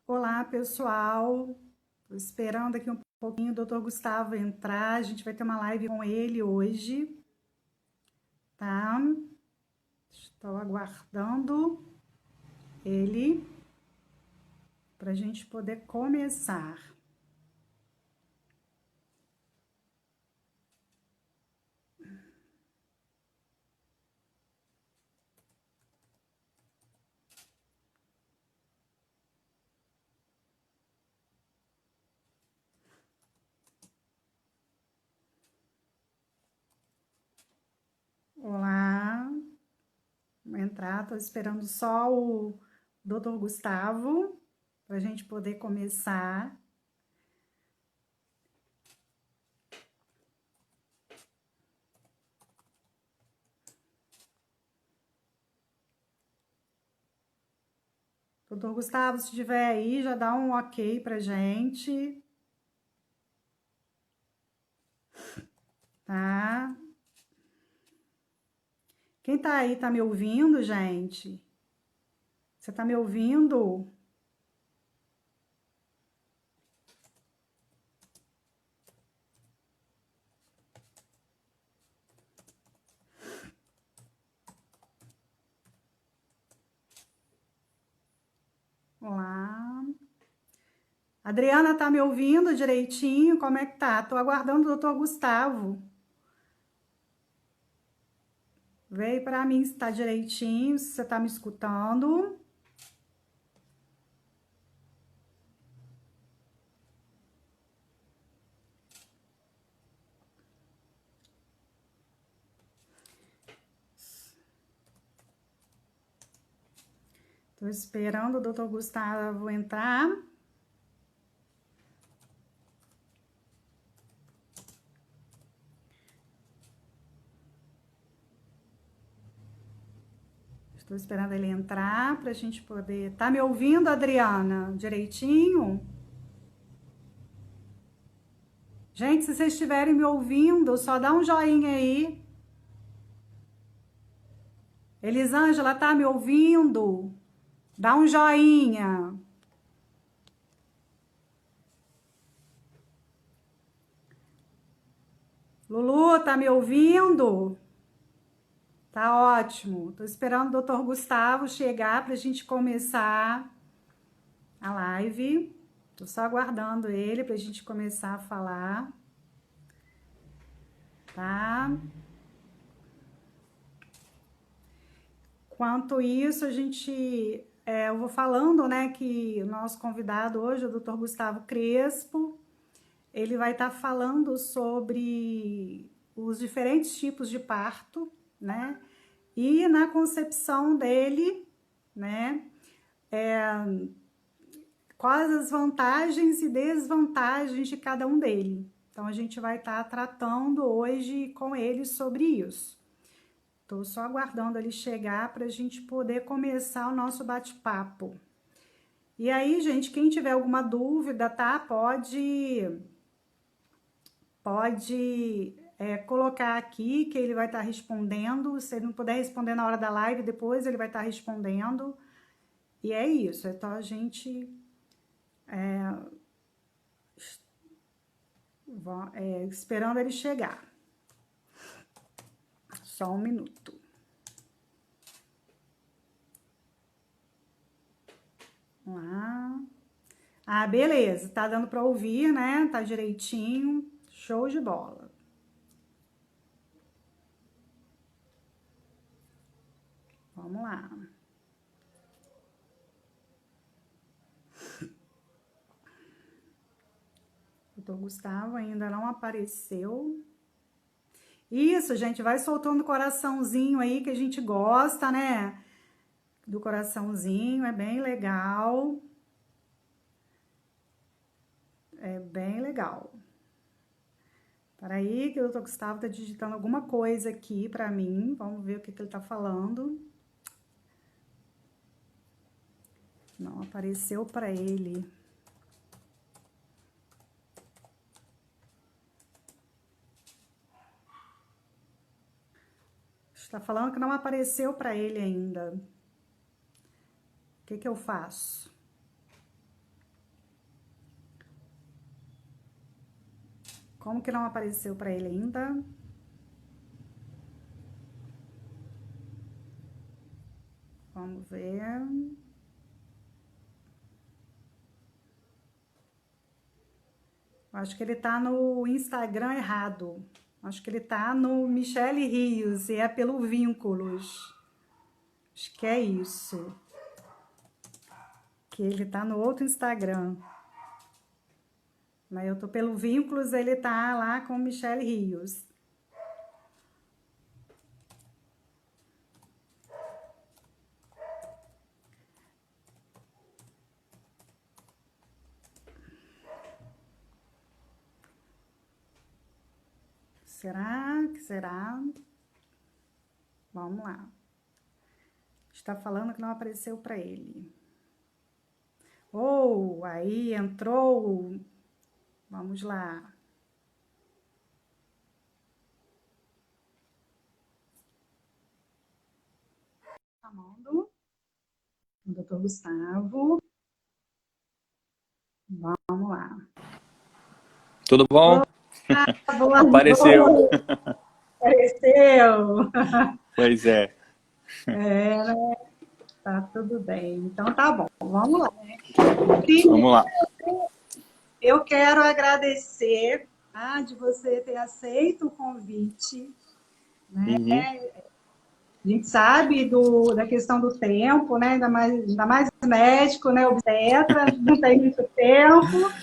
Olá, pessoal. Tô esperando aqui um pouquinho o Dr. Gustavo entrar. A gente vai ter uma live com ele hoje, tá? Estou aguardando ele para a gente poder começar. Olá, vou entrar. Estou esperando só o Dr. Gustavo para a gente poder começar. Dr. Gustavo, se estiver aí, já dá um ok pra gente, tá? Quem tá aí tá me ouvindo, gente? Você tá me ouvindo? Olá. Adriana, tá me ouvindo direitinho? Como é que tá? Tô aguardando o doutor Gustavo. Veio para mim se tá direitinho, se você tá me escutando. Tô esperando o doutor Gustavo entrar. Estou esperando ele entrar para a gente poder. Tá me ouvindo, Adriana? Direitinho? Gente, se vocês estiverem me ouvindo, só dá um joinha aí. Elisângela, tá me ouvindo? Dá um joinha. Lulu, tá me ouvindo? Tá ótimo. Tô esperando o Dr. Gustavo chegar para a gente começar a live. Tô só aguardando ele para a gente começar a falar, tá? Quanto isso, eu vou falando, né, que o nosso convidado hoje, o Dr. Gustavo Crespo, ele vai estar falando sobre os diferentes tipos de parto, né? E na concepção dele, né? Quais as vantagens e desvantagens de cada um dele. Então a gente vai estar tratando hoje com ele sobre isso. Estou só aguardando ele chegar para a gente poder começar o nosso bate-papo. E aí, gente, quem tiver alguma dúvida, tá? Pode colocar aqui que ele vai estar respondendo. Se ele não puder responder na hora da live, depois ele vai estar respondendo. E é isso, então a gente esperando ele chegar. Só um minuto. Vamos lá. Ah, beleza. Tá dando para ouvir, né? Tá direitinho. Show de bola. Vamos lá. O doutor Gustavo ainda não apareceu. Isso, gente, vai soltando o coraçãozinho aí que a gente gosta, né? Do coraçãozinho, é bem legal. É bem legal. Peraí, que o doutor Gustavo tá digitando alguma coisa aqui pra mim. Vamos ver o que ele tá falando. Não apareceu pra ele. Está falando que não apareceu pra ele ainda. O que eu faço? Como que não apareceu para ele ainda? Vamos ver. Acho que ele tá no Instagram errado. Acho que ele tá no Michele Rios e é pelo Vínculos. Acho que é isso. Que ele tá no outro Instagram. Mas eu tô pelo Vínculos, ele tá lá com Michele Rios. Será que será? Vamos lá. Está falando que não apareceu para ele. Oh, aí entrou. Vamos lá. Chamando o doutor Gustavo. Vamos lá. Tudo bom? Boa Apareceu. noite. Apareceu. Pois é. É, né? Tá tudo bem. Então tá bom. Vamos lá. Vamos lá. Eu quero agradecer, tá, de você ter aceito o convite, né? Uhum. A gente sabe da questão do tempo, né? Ainda mais médico, né? Obstetra, não tem muito tempo,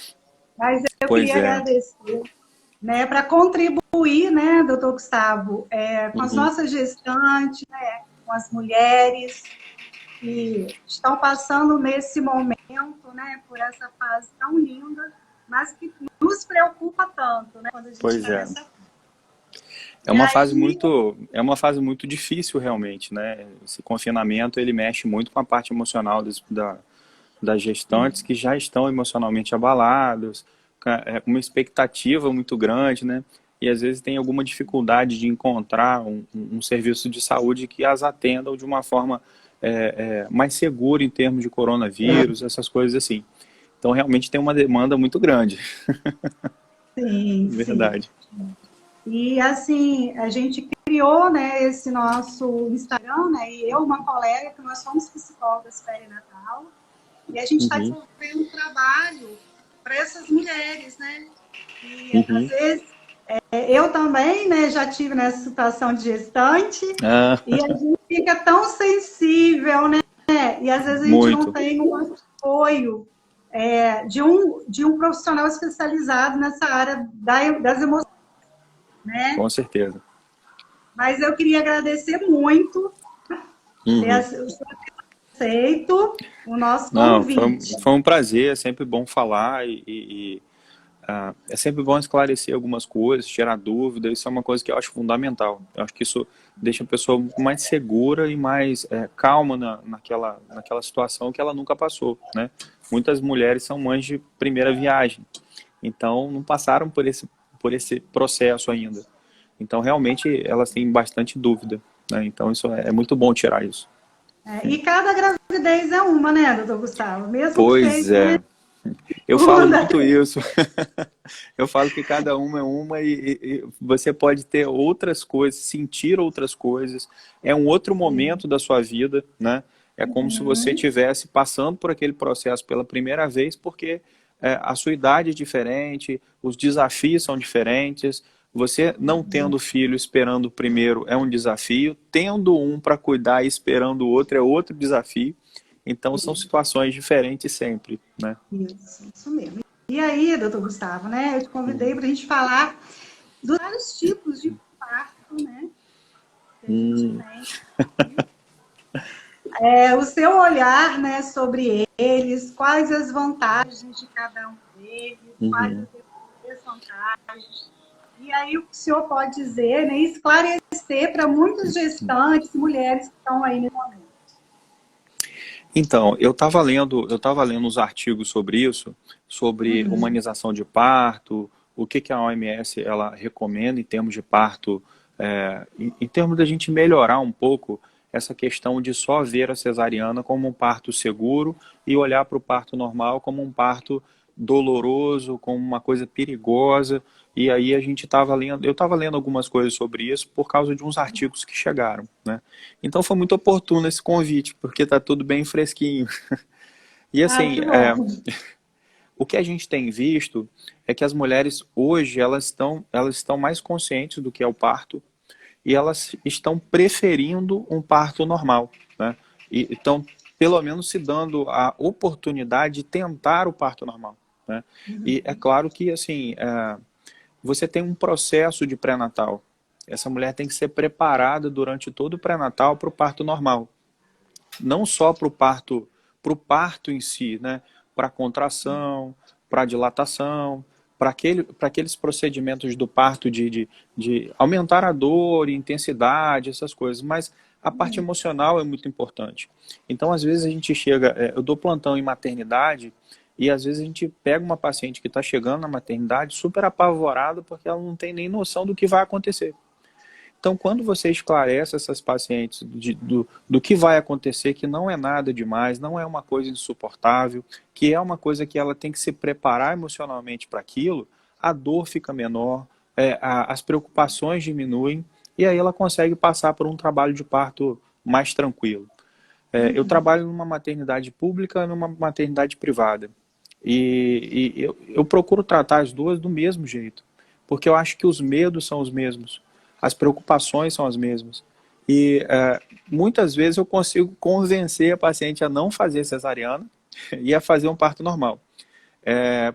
mas eu Pois queria é. agradecer, né? Para contribuir, né, doutor Gustavo, com as Uhum. nossas gestantes, né? Com as mulheres que estão passando nesse momento, né? Por essa fase tão linda, mas que nos preocupa tanto, né? Quando a gente Pois está é. nessa. É E uma aí, fase muito difícil realmente, né? Esse confinamento ele mexe muito com a parte emocional das gestantes que já estão emocionalmente abaladas, com uma expectativa muito grande, né? E às vezes tem alguma dificuldade de encontrar um serviço de saúde que as atendam de uma forma mais segura em termos de coronavírus, essas coisas assim. Então realmente tem uma demanda muito grande, sim, sim. verdade. E assim, a gente criou, né, esse nosso Instagram, né, e eu, uma colega, que nós somos psicólogas perinatal, e a gente está Uhum, desenvolvendo um trabalho para essas mulheres, né? E às uhum. vezes eu também, né, já tive nessa situação de gestante, Ah, e a gente fica tão sensível, né? E às vezes a gente não muito, tem um apoio de um profissional especializado nessa área das emoções, né? com certeza. Mas eu queria agradecer muito ter Uhum. aceito o nosso Não, convite. foi um prazer, é sempre bom falar é sempre bom esclarecer algumas coisas, tirar dúvidas, isso é uma coisa que eu acho fundamental. Eu acho que isso deixa a pessoa muito mais segura e mais calma naquela situação que ela nunca passou, né? Muitas mulheres são mães de primeira viagem, então não passaram por esse processo ainda. Então realmente elas têm bastante dúvida, né? Então isso é muito bom tirar isso. E cada gravidez é uma, né, doutor Gustavo? Mesmo que Pois seja, né, é, eu falo segunda. muito isso. Eu falo que cada uma é uma e você pode ter outras coisas, sentir outras coisas. É um outro momento da sua vida, né? É como se você Uhum. estivesse passando por aquele processo pela primeira vez, porque a sua idade é diferente, os desafios são diferentes. Você não tendo filho esperando o primeiro é um desafio, tendo um para cuidar e esperando o outro é outro desafio. Então são situações diferentes sempre, né? Isso mesmo. E aí, doutor Gustavo, né, eu te convidei para a gente falar dos vários tipos de parto, né, que a gente Hum, tem. O seu olhar, né, sobre eles, quais as vantagens de cada um deles, quais uhum. as desvantagens. E aí o que o senhor pode dizer, né, esclarecer para muitas gestantes, mulheres que estão aí nesse momento. Então, eu tava lendo uns artigos sobre isso, sobre Uhum. humanização de parto, o que a OMS ela recomenda em termos de parto, em termos da gente melhorar um pouco essa questão de só ver a cesariana como um parto seguro e olhar para o parto normal como um parto doloroso, como uma coisa perigosa, e aí a gente estava lendo, eu estava lendo algumas coisas sobre isso por causa de uns artigos que chegaram, né? Então foi muito oportuno esse convite, porque está tudo bem fresquinho. E Ah, assim, que bom. o que a gente tem visto é que as mulheres hoje elas estão mais conscientes do que é o parto e elas estão preferindo um parto normal, né? E estão pelo menos se dando a oportunidade de tentar o parto normal, né? E é claro que assim, você tem um processo de pré-natal. Essa mulher tem que ser preparada durante todo o pré-natal para o parto normal, não só para o parto em si, né? Para a contração, para a dilatação, para aqueles procedimentos do parto de aumentar a dor, intensidade, essas coisas. Mas a parte emocional é muito importante. Então, às vezes a gente chega, eu dou plantão em maternidade e às vezes a gente pega uma paciente que está chegando na maternidade super apavorada porque ela não tem nem noção do que vai acontecer. Então, quando você esclarece essas pacientes do que vai acontecer, que não é nada demais, não é uma coisa insuportável, que é uma coisa que ela tem que se preparar emocionalmente para aquilo, a dor fica menor, as preocupações diminuem, e aí ela consegue passar por um trabalho de parto mais tranquilo. Eu trabalho numa maternidade pública e numa maternidade privada. E eu procuro tratar as duas do mesmo jeito, porque eu acho que os medos são os mesmos, as preocupações são as mesmas. E muitas vezes eu consigo convencer a paciente a não fazer cesariana e a fazer um parto normal.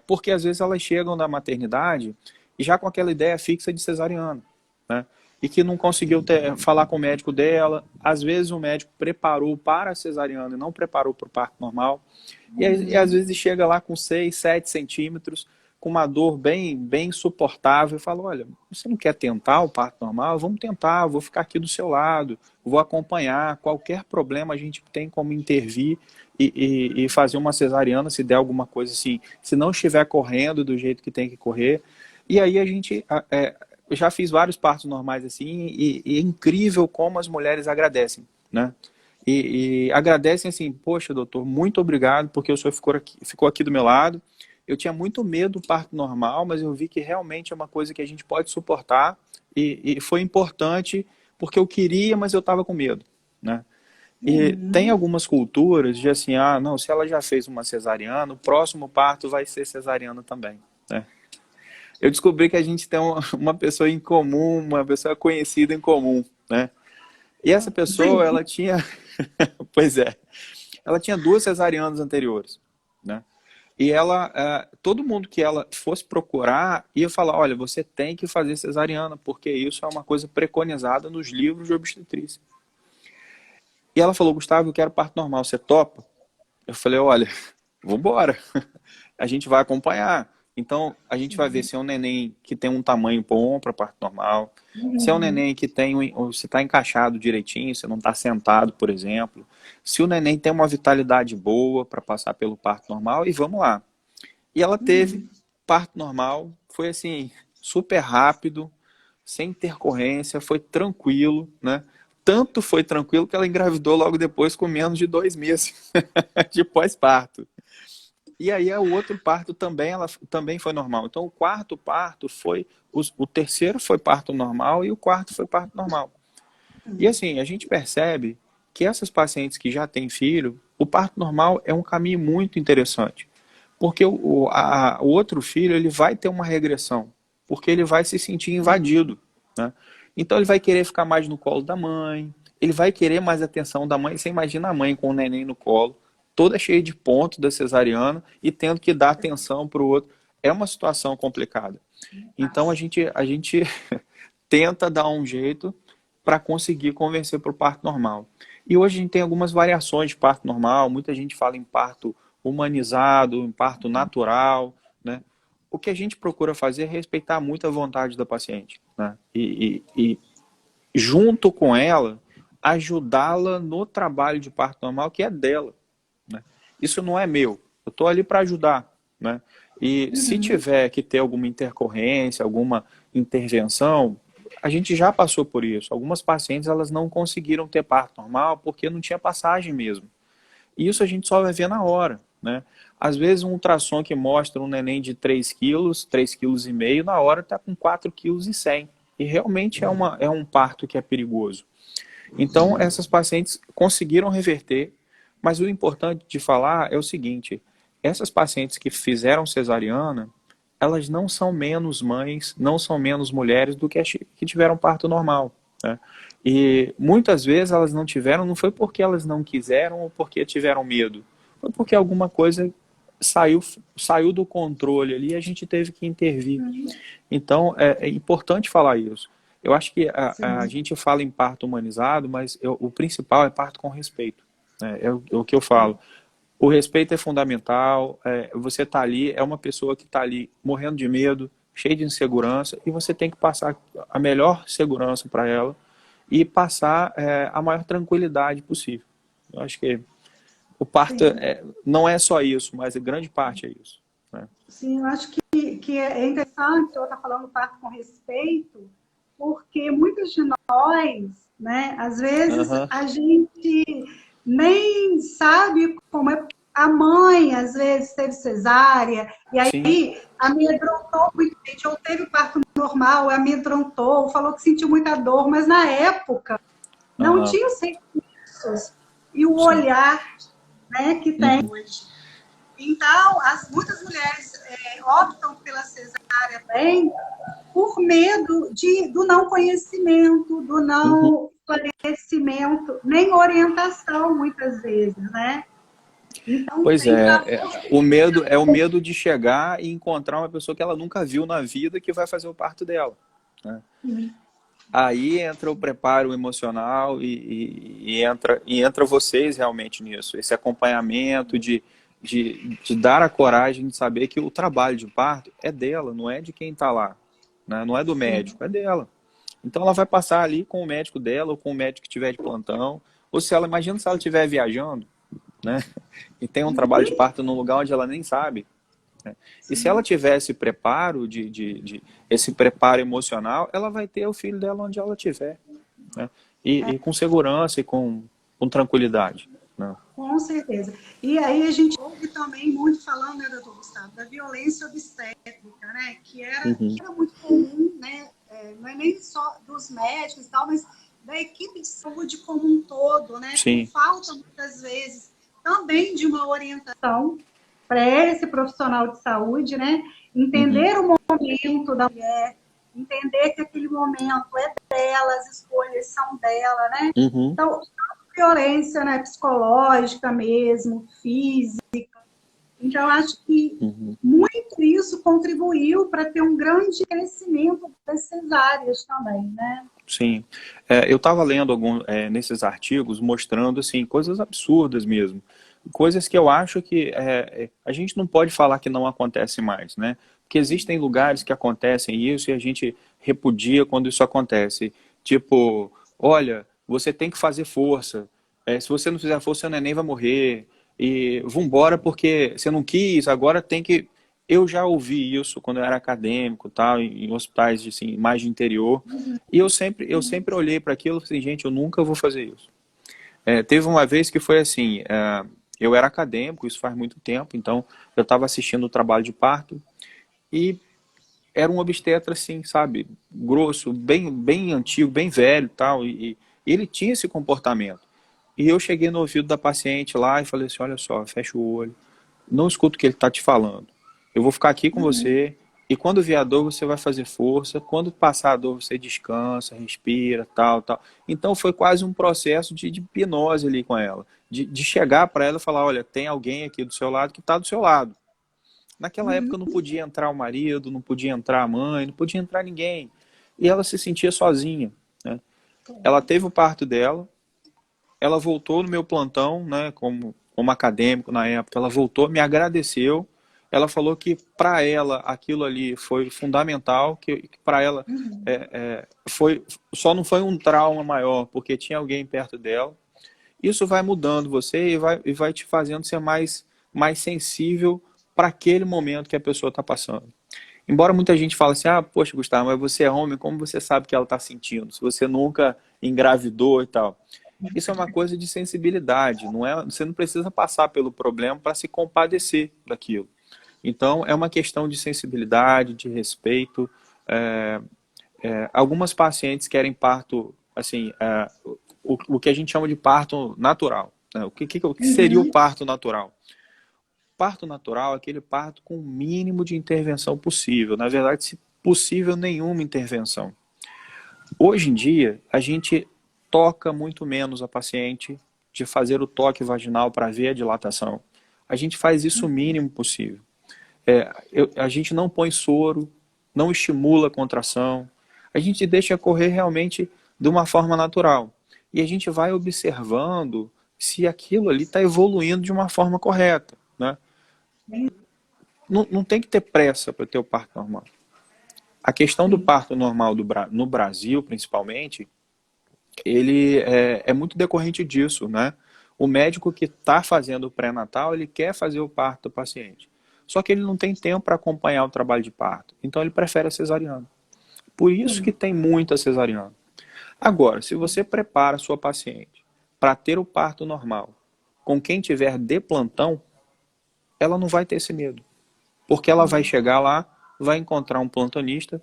Porque às vezes elas chegam da maternidade e já com aquela ideia fixa de cesariana, né? E que não conseguiu falar com o médico dela. Às vezes o médico preparou para a cesariana e não preparou para o parto normal. E às vezes chega lá com 6, 7 centímetros, com uma dor bem, bem suportável, e fala, olha, você não quer tentar o parto normal? Vamos tentar, vou ficar aqui do seu lado, vou acompanhar, qualquer problema a gente tem como intervir e fazer uma cesariana se der alguma coisa assim, se não estiver correndo do jeito que tem que correr. E aí a gente, eu já fiz vários partos normais assim, e é incrível como as mulheres agradecem, né? E agradecem assim, poxa, doutor, muito obrigado, porque o senhor ficou aqui do meu lado. Eu tinha muito medo do parto normal, mas eu vi que realmente é uma coisa que a gente pode suportar e foi importante porque eu queria, mas eu estava com medo, né? E tem algumas culturas de assim, não, se ela já fez uma cesariana, o próximo parto vai ser cesariana também, né? Eu descobri que a gente tem uma pessoa em comum, uma pessoa conhecida em comum, né? E essa pessoa, Sim. ela tinha, pois é, ela tinha 2 cesarianas anteriores, né? E ela, todo mundo que ela fosse procurar ia falar, olha, você tem que fazer cesariana, porque isso é uma coisa preconizada nos livros de obstetrícia. E ela falou, Gustavo, eu quero parto normal, você topa? Eu falei, olha, vambora, a gente vai acompanhar. Então, a gente vai ver se é um neném que tem um tamanho bom para parto normal, se é um neném que tem, se está encaixado direitinho, se não está sentado, por exemplo, se o neném tem uma vitalidade boa para passar pelo parto normal, e vamos lá. E ela teve parto normal, foi assim, super rápido, sem intercorrência, foi tranquilo, né? Tanto foi tranquilo que ela engravidou logo depois com menos de 2 meses de pós-parto. E aí o outro parto também, ela também foi normal. Então o quarto parto foi, o terceiro foi parto normal e o quarto foi parto normal. E assim, a gente percebe que essas pacientes que já têm filho, o parto normal é um caminho muito interessante. Porque o outro filho, ele vai ter uma regressão, porque ele vai se sentir invadido, né? Então ele vai querer ficar mais no colo da mãe, ele vai querer mais atenção da mãe. Você imagina a mãe com o neném no colo, toda cheia de pontos da cesariana e tendo que dar atenção para o outro. É uma situação complicada. Então a gente tenta dar um jeito para conseguir convencer para o parto normal. E hoje a gente tem algumas variações de parto normal, muita gente fala em parto humanizado, em parto natural, né? O que a gente procura fazer é respeitar muito a vontade da paciente, né? E junto com ela, ajudá-la no trabalho de parto normal que é dela, né? Isso não é meu, eu estou ali para ajudar, né? E se tiver que ter alguma intercorrência, alguma intervenção, a gente já passou por isso. Algumas pacientes elas não conseguiram ter parto normal porque não tinha passagem mesmo. E isso a gente só vai ver na hora. né? Às vezes um ultrassom que mostra um neném de 3 quilos, 3,5 kg, na hora está com 4,1 kg. E realmente é um parto que é perigoso. Então, essas pacientes conseguiram reverter, mas o importante de falar é o seguinte, essas pacientes que fizeram cesariana, elas não são menos mães, não são menos mulheres do que as que tiveram parto normal, né? E muitas vezes elas não tiveram, não foi porque elas não quiseram ou porque tiveram medo, foi porque alguma coisa saiu do controle ali e a gente teve que intervir. Então, é importante falar isso. Eu acho que a Sim. gente fala em parto humanizado, mas o principal é parto com respeito, né? O que eu falo. O respeito é fundamental, você está ali, é uma pessoa que está ali morrendo de medo, cheia de insegurança, e você tem que passar a melhor segurança para ela e passar a maior tranquilidade possível. Eu acho que o parto Sim. não é só isso, mas a grande parte é isso, né? Sim, eu acho que é interessante eu estar falando parto com respeito, porque muitos de nós, né, às vezes Uhum. a gente nem sabe como é. A mãe, às vezes, teve cesárea, e Sim. aí amedrontou muito, gente, ou teve parto normal, amedrontou, falou que sentiu muita dor, mas na época não Uhum. tinha os recursos e o Sim. olhar, né, que tem Uhum. hoje. Então, muitas mulheres optam pela cesárea bem por medo do não conhecimento, do Uhum. não esclarecimento, nem orientação, muitas vezes, né? Então, Pois tem é, clamor. o medo é o medo de chegar e encontrar uma pessoa que ela nunca viu na vida que vai fazer o parto dela, né? Aí entra o preparo emocional e entra vocês realmente nisso, esse acompanhamento de dar a coragem de saber que o trabalho de parto é dela, não é de quem está lá, né? Não é do Sim. médico, é dela. Então ela vai passar ali com o médico dela ou com o médico que estiver de plantão, ou se ela, imagina se ela estiver viajando, né? E tem um trabalho de parto num lugar onde ela nem sabe, né? E se ela Sim. tiver esse preparo, esse preparo emocional, ela vai ter o filho dela onde ela estiver, né? E com segurança e com tranquilidade, né? Com certeza. E aí a gente ouve também muito falando, né, doutor Gustavo, da violência obstétrica, né, que Uhum. era muito comum, né, não é nem só dos médicos e tal, mas da equipe de saúde como um todo, né, por Sim. falta, muitas vezes, também de uma orientação para esse profissional de saúde, né, Uhum. entender o momento da mulher, entender que aquele momento é dela, as escolhas são dela, né, Uhum. então, violência, né, psicológica mesmo, física. Então, acho que Uhum. muito isso contribuiu para ter um grande crescimento das cesáreas também, né? Sim. Eu estava lendo nesses artigos mostrando assim, coisas absurdas mesmo. Coisas que eu acho que a gente não pode falar que não acontece mais, né? Porque existem lugares que acontecem isso e a gente repudia quando isso acontece. Tipo, olha, você tem que fazer força. Se você não fizer força, seu neném vai morrer. E vambora porque você não quis, agora tem que. Eu já ouvi isso quando eu era acadêmico, tal, em hospitais assim, mais de interior. E eu sempre olhei para aquilo e falei, gente, eu nunca vou fazer isso. Teve uma vez que foi assim, eu era acadêmico, isso faz muito tempo, então eu estava assistindo o trabalho de parto e era um obstetra assim, sabe, grosso, bem, bem antigo, bem velho tal, e ele tinha esse comportamento. E eu cheguei no ouvido da paciente lá e falei assim, olha só, fecha o olho, não escuta o que ele está te falando. Eu vou ficar aqui com você e quando vier a dor você vai fazer força. Quando passar a dor você descansa, respira, tal, tal. Então foi quase um processo de hipnose ali com ela. De chegar para ela e falar, olha, tem alguém aqui do seu lado que está do seu lado. Naquela época não podia entrar o marido, não podia entrar a mãe, não podia entrar ninguém. E ela se sentia sozinha, né? Ela teve o parto dela, ela voltou no meu plantão, né, como acadêmico na época, ela voltou, me agradeceu, ela falou que para ela aquilo ali foi fundamental, que para ela só não foi um trauma maior, porque tinha alguém perto dela. Isso vai mudando você e vai te fazendo ser mais sensível para aquele momento que a pessoa está passando. Embora muita gente fale assim, ah, poxa, Gustavo, mas você é homem, como você sabe que ela está sentindo? Se você nunca engravidou e tal. Isso é uma coisa de sensibilidade, não é, você não precisa passar pelo problema para se compadecer daquilo. Então, é uma questão de sensibilidade, de respeito. É, algumas pacientes querem parto, assim, o que a gente chama de parto natural. Né? O que seria o Uhum. parto natural? Parto natural é aquele parto com o mínimo de intervenção possível. Na verdade, se possível, nenhuma intervenção. Hoje em dia, a gente toca muito menos a paciente de fazer o toque vaginal para ver a dilatação. A gente faz isso o mínimo possível. A gente não põe soro, não estimula a contração, a gente deixa correr realmente de uma forma natural. E a gente vai observando se aquilo ali está evoluindo de uma forma correta. Né? Não, não tem que ter pressa para ter o parto normal. A questão do Sim. parto normal no Brasil, principalmente, ele é muito decorrente disso, né? O médico que está fazendo o pré-natal, ele quer fazer o parto do paciente. Só que ele não tem tempo para acompanhar o trabalho de parto. Então ele prefere a cesariana. Por isso que Sim. tem muita cesariana. Agora, se você prepara a sua paciente para ter o parto normal, com quem tiver de plantão, ela não vai ter esse medo. Porque ela vai chegar lá, vai encontrar um plantonista,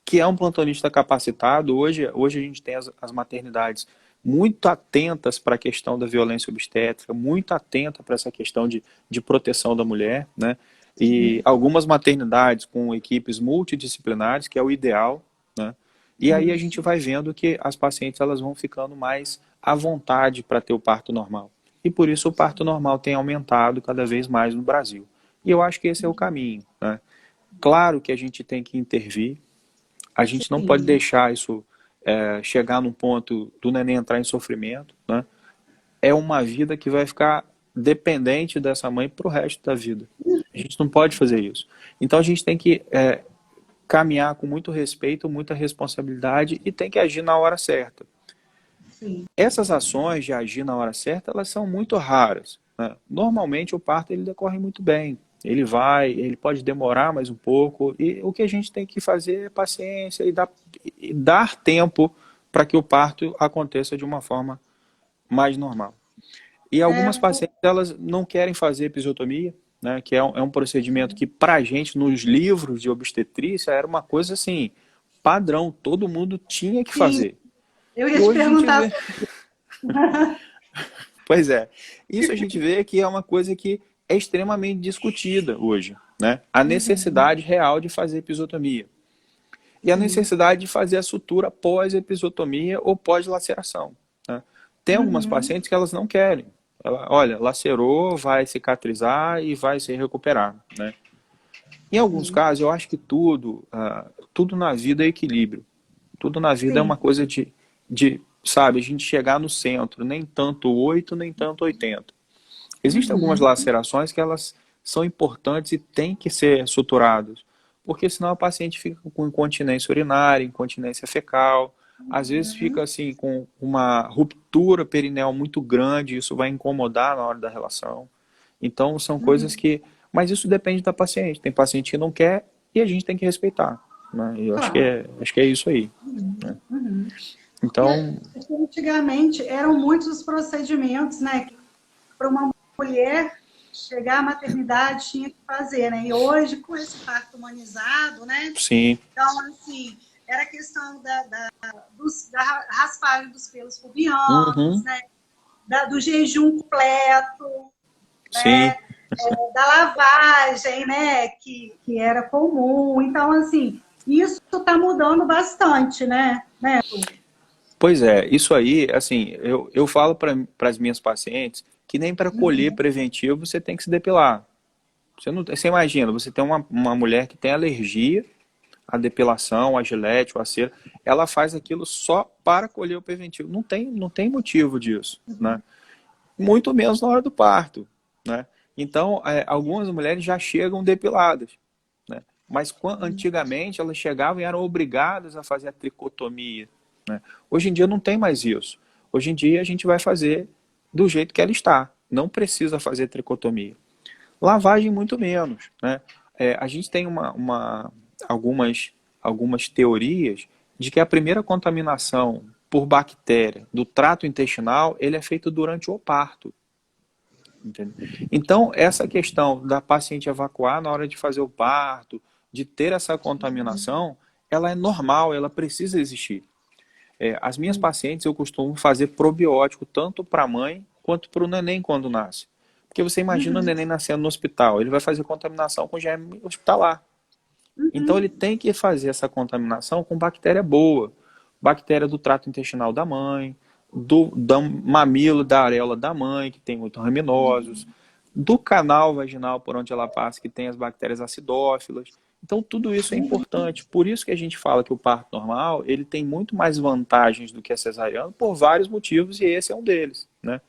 que é um plantonista capacitado. Hoje a gente tem as maternidades muito atentas para a questão da violência obstétrica, muito atenta para essa questão de proteção da mulher, né? E algumas maternidades com equipes multidisciplinares, que é o ideal, né? E aí a gente Isso. vai vendo que as pacientes elas vão ficando mais à vontade para ter o parto normal. E por isso o parto normal tem aumentado cada vez mais no Brasil. E eu acho que esse é o caminho, né? Claro que a gente tem que intervir, a gente não pode Sim. deixar isso chegar num ponto do neném entrar em sofrimento, né? É uma vida que vai ficar dependente dessa mãe para o resto da vida. A gente não pode fazer isso. Então a gente tem que caminhar com muito respeito, muita responsabilidade e tem que agir na hora certa. Sim. Essas ações de agir na hora certa, elas são muito raras. Né? Normalmente o parto ele decorre muito bem. Ele pode demorar mais um pouco, e o que a gente tem que fazer é paciência e dar tempo para que o parto aconteça de uma forma mais normal. E É, algumas pacientes, elas não querem fazer episiotomia, né, que é um procedimento que, para a gente, nos livros de obstetrícia, era uma coisa assim, padrão, todo mundo tinha que sim, fazer. eu E ia te hoje a gente perguntar. vê. Pois é, isso a gente vê que é uma coisa que é extremamente discutida hoje, né? A Uhum. necessidade real de fazer episiotomia. E a Sim. necessidade de fazer a sutura pós-episiotomia ou pós-laceração. Né? Tem algumas Uhum. pacientes que elas não querem. Olha, lacerou, vai cicatrizar e vai se recuperar. Né? Em alguns Sim. casos, eu acho que tudo na vida é equilíbrio. Tudo na vida é uma Sim. coisa sabe, a gente chegar no centro, nem tanto 8 nem tanto 80. Existem algumas Uhum. lacerações que elas são importantes e têm que ser suturadas, porque senão a paciente fica com incontinência urinária, incontinência fecal, às vezes fica assim com uma ruptura perineal muito grande, isso vai incomodar na hora da relação. Então são coisas Uhum. que, mas isso depende da paciente. Tem paciente que não quer e a gente tem que respeitar. Né? Eu Claro. acho que é isso aí. Uhum. Né? Uhum. E Então, antigamente eram muitos os procedimentos, né, que para uma mulher chegar à maternidade tinha que fazer, né? E hoje, com esse parto humanizado, né? sim. Então, assim, era a questão da raspagem dos pelos pubianos, Uhum, né? Do jejum completo, sim. da lavagem, né? Que era comum. Então, assim, isso está mudando bastante, né? Pois é, isso aí, assim, eu falo para as minhas pacientes que nem para colher Uhum. preventivo você tem que se depilar. Você imagina, você tem uma mulher que tem alergia à depilação, à gilete, à cera, ela faz aquilo só para colher o preventivo. Não tem motivo disso, né? Muito menos na hora do parto, né? Então, algumas mulheres já chegam depiladas, né? Mas antigamente elas chegavam e eram obrigadas a fazer a tricotomia, né? Hoje em dia não tem mais isso. Hoje em dia a gente vai fazer do jeito que ela está. Não precisa fazer tricotomia. Lavagem muito menos, né? A gente tem algumas teorias de que a primeira contaminação por bactéria do trato intestinal, ele é feito durante o parto. Entendeu? Então, essa questão da paciente evacuar na hora de fazer o parto, de ter essa contaminação, ela é normal, ela precisa existir. As minhas pacientes, eu costumo fazer probiótico tanto para a mãe quanto para o neném quando nasce. Porque você imagina o neném nascendo no hospital, ele vai fazer contaminação com germe hospitalar. Então ele tem que fazer essa contaminação com bactéria boa. Bactéria do trato intestinal da mãe, do mamilo, da areola da mãe, que tem muitos raminosos, do canal vaginal por onde ela passa, que tem as bactérias acidófilas. Então tudo isso é importante. Por isso que a gente fala que o parto normal, ele tem muito mais vantagens do que a cesariana, por vários motivos, e esse é um deles, né?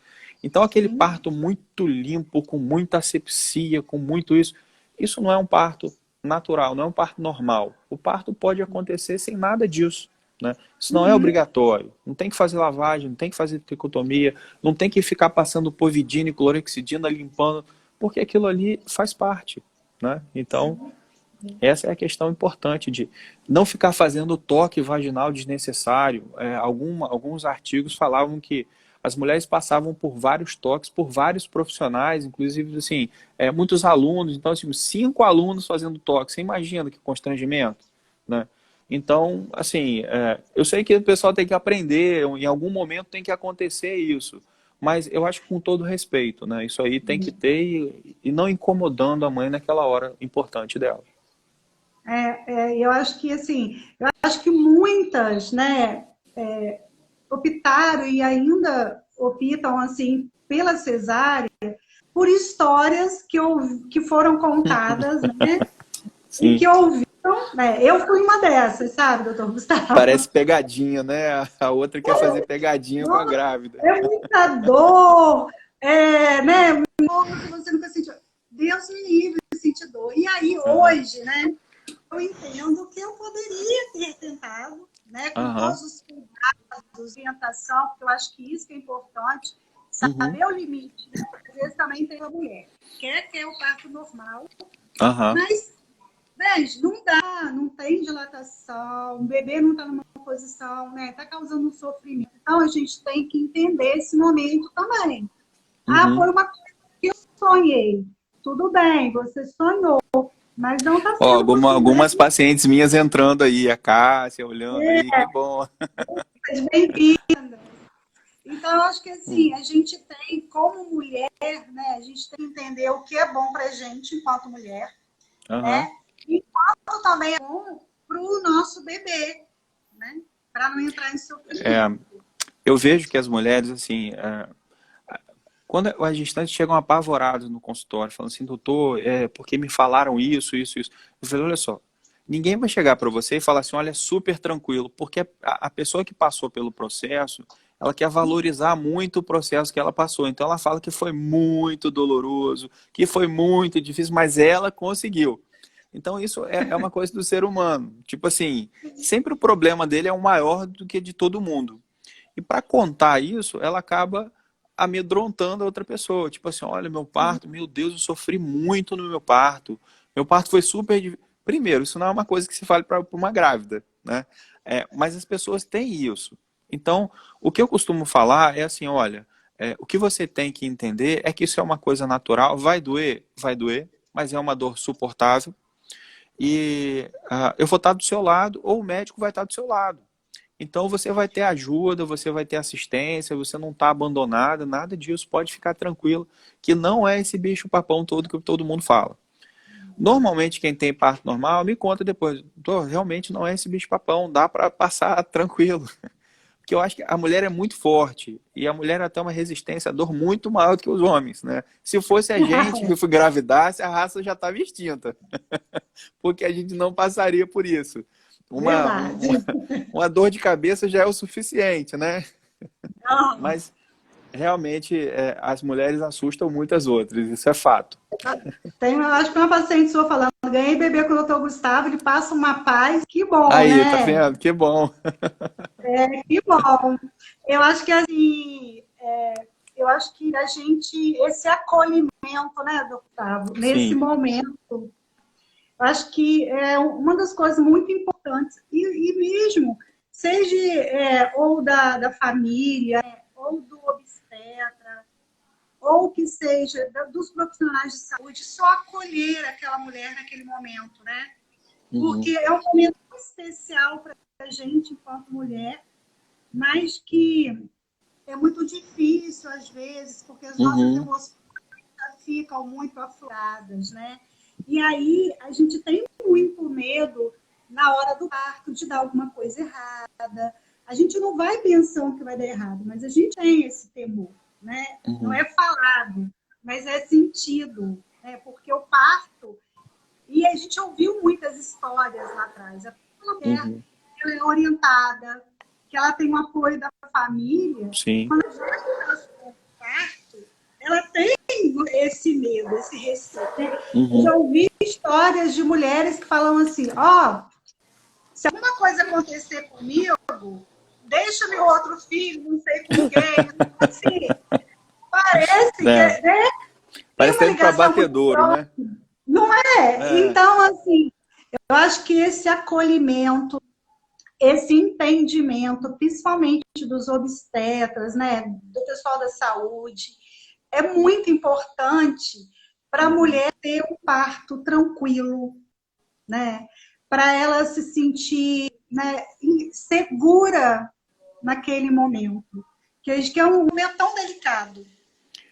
Então aquele parto muito limpo, com muita asepsia, com muito isso não é um parto natural, não é um parto normal. O parto pode acontecer sem nada disso, né? Isso não é obrigatório. Não tem que fazer lavagem, não tem que fazer tricotomia, não tem que ficar passando povidina e clorexidina limpando, porque aquilo ali faz parte, né? Então, essa é a questão importante de não ficar fazendo toque vaginal desnecessário. Alguns artigos falavam que as mulheres passavam por vários toques, por vários profissionais, inclusive assim, muitos alunos. Então, assim, 5 alunos fazendo toque. Você imagina que constrangimento, né? Então, assim, eu sei que o pessoal tem que aprender, em algum momento tem que acontecer isso. Mas eu acho que com todo respeito, né? Isso aí tem que ter e não incomodando a mãe naquela hora importante dela. Eu acho que, assim, eu acho que muitas, né, optaram e ainda optam, assim, pela cesárea por histórias que foram contadas, né, e que ouviram, né, eu fui uma dessas, sabe, doutor Gustavo? Parece pegadinha, né? A outra quer fazer pegadinha com a grávida. É muita dor, né, que você nunca sentiu. Deus me livre de sentir dor. E aí, hoje, né, eu entendo que eu poderia ter tentado, né, com todos os cuidados, orientação, porque eu acho que isso que é importante, saber o limite. Né? Às vezes também tem uma mulher que quer o parto normal, mas, veja, não dá, não tem dilatação, o bebê não está numa posição, né, está causando um sofrimento. Então, a gente tem que entender esse momento também. Foi uma coisa que eu sonhei. Tudo bem, você sonhou. Mas não está sendo algumas pacientes minhas entrando aí, a Cássia olhando aí, que bom. Bem-vinda. Então, eu acho que assim, a gente tem, como mulher, né, a gente tem que entender o que é bom pra gente enquanto mulher, né? E quanto também é bom pro nosso bebê, né? Para não entrar em sofrimento. Eu vejo que as mulheres, assim, quando as gestantes chegam apavoradas no consultório, falando assim, doutor, porque me falaram isso. Eu falei, olha só, ninguém vai chegar para você e falar assim, olha, é super tranquilo, porque a pessoa que passou pelo processo, ela quer valorizar muito o processo que ela passou. Então ela fala que foi muito doloroso, que foi muito difícil, mas ela conseguiu. Então isso é uma coisa do ser humano. Tipo assim, sempre o problema dele é o maior do que de todo mundo. E para contar isso, ela acaba amedrontando a outra pessoa. Tipo assim, olha, meu parto, meu Deus, eu sofri muito no meu parto. Meu parto foi super... Primeiro, isso não é uma coisa que se fale para uma grávida, né? Mas as pessoas têm isso. Então, o que eu costumo falar é assim, olha, o que você tem que entender é que isso é uma coisa natural, vai doer, mas é uma dor suportável. E eu vou estar do seu lado, ou o médico vai estar do seu lado. Então você vai ter ajuda, você vai ter assistência, você não está abandonada, nada disso, pode ficar tranquilo, que não é esse bicho-papão todo que todo mundo fala. Normalmente quem tem parto normal, me conta depois, realmente não é esse bicho-papão, dá para passar tranquilo. Porque eu acho que a mulher é muito forte, e a mulher tem uma resistência à dor muito maior do que os homens, né? Se fosse a gente que engravidasse, a raça já estava extinta, porque a gente não passaria por isso. Uma dor de cabeça já é o suficiente, né? Mas realmente as mulheres assustam muitas outras, isso é fato. Eu acho que uma paciente sua falando, ganhei bebê com o doutor Gustavo, ele passa uma paz, que bom, aí, né? Tá vendo? Que bom. Que bom. Eu acho que assim, eu acho que a gente, esse acolhimento, né, Gustavo, nesse momento, eu acho que é uma das coisas muito importantes. E mesmo seja ou da família, ou do obstetra, ou que seja dos profissionais de saúde, só acolher aquela mulher naquele momento, né? Porque é um momento especial para a gente, enquanto mulher, mas que é muito difícil, às vezes, porque as nossas emoções ficam muito afloradas, né? E aí a gente tem muito medo, na hora do parto, de dar alguma coisa errada. A gente não vai pensando que vai dar errado, mas a gente tem esse temor, né? Não é falado, mas é sentido, né? Porque o parto, e a gente ouviu muitas histórias lá atrás, a mulher, ela é orientada, que ela tem o apoio da família, Sim. quando ela for parto, ela tem esse medo, esse receio. Né? Eu já ouvi histórias de mulheres que falam assim, se alguma coisa acontecer comigo, deixa meu outro filho, não sei com quem. Assim, parece que né, tem parece uma ter ido para ligação muito batedouro, né? próxima. Não é? Então, assim, eu acho que esse acolhimento, esse entendimento, principalmente dos obstetras, né, do pessoal da saúde, é muito importante para a mulher ter um parto tranquilo, né? Para ela se sentir, né, segura naquele momento, que é um momento tão delicado.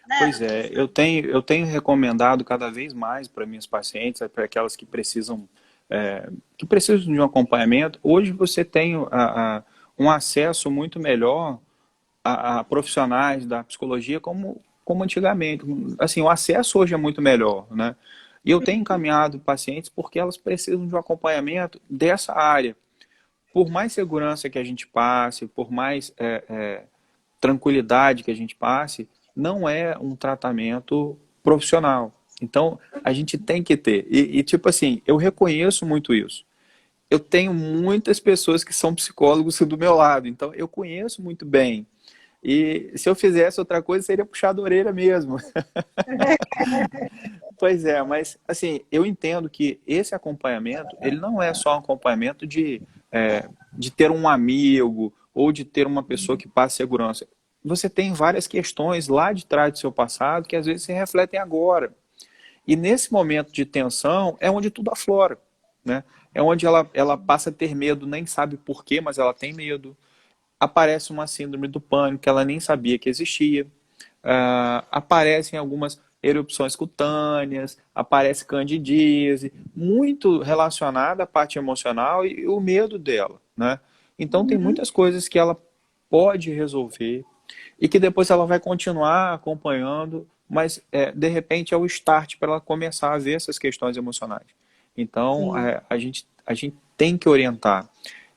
Né, Pois é, eu tenho recomendado cada vez mais para minhas pacientes, para aquelas que precisam de um acompanhamento. Hoje você tem um acesso muito melhor a profissionais da psicologia como antigamente. Assim, o acesso hoje é muito melhor, né? E eu tenho encaminhado pacientes porque elas precisam de um acompanhamento dessa área. Por mais segurança que a gente passe, por mais tranquilidade que a gente passe, não é um tratamento profissional. Então, a gente tem que ter. Tipo assim, eu reconheço muito isso. Eu tenho muitas pessoas que são psicólogos do meu lado, então eu conheço muito bem. E se eu fizesse outra coisa, seria puxar a orelha mesmo. Pois é, mas assim, eu entendo que esse acompanhamento, ele não é só um acompanhamento de ter um amigo ou de ter uma pessoa que passe segurança. Você tem várias questões lá de trás do seu passado que às vezes se refletem agora. E nesse momento de tensão é onde tudo aflora, né? É onde ela passa a ter medo, nem sabe por quê, mas ela tem medo. Aparece uma síndrome do pânico que ela nem sabia que existia. Aparecem algumas erupções cutâneas, aparece candidíase, muito relacionada à parte emocional e o medo dela, né? Então tem muitas coisas que ela pode resolver e que depois ela vai continuar acompanhando, mas de repente é o start para ela começar a ver essas questões emocionais. Então a gente tem que orientar.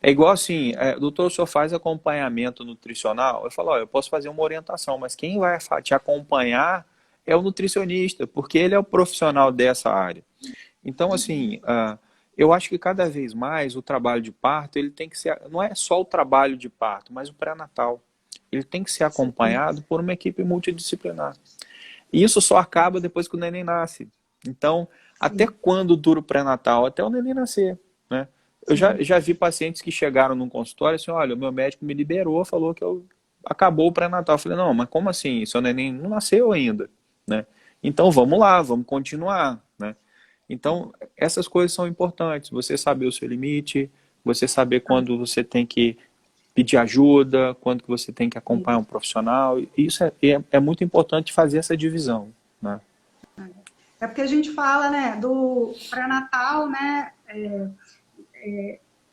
É igual assim, doutor, o senhor faz acompanhamento nutricional? Eu falo, eu posso fazer uma orientação, mas quem vai te acompanhar é o nutricionista, porque ele é o profissional dessa área. Então, assim, eu acho que cada vez mais o trabalho de parto, ele tem que ser, não é só o trabalho de parto, mas o pré-natal. Ele tem que ser acompanhado por uma equipe multidisciplinar. E isso só acaba depois que o neném nasce. Então, até quando dura o pré-natal? Até o neném nascer, né? Eu já vi pacientes que chegaram num consultório assim, olha, o meu médico me liberou, falou que acabou o pré-natal. Eu falei, não, mas como assim? Seu neném não nasceu ainda, né? Então vamos lá, vamos continuar, né? Então, essas coisas são importantes. Você saber o seu limite, você saber quando você tem que pedir ajuda, quando que você tem que acompanhar um profissional. Isso é muito importante fazer essa divisão, né? É porque a gente fala, né, do pré-natal, né,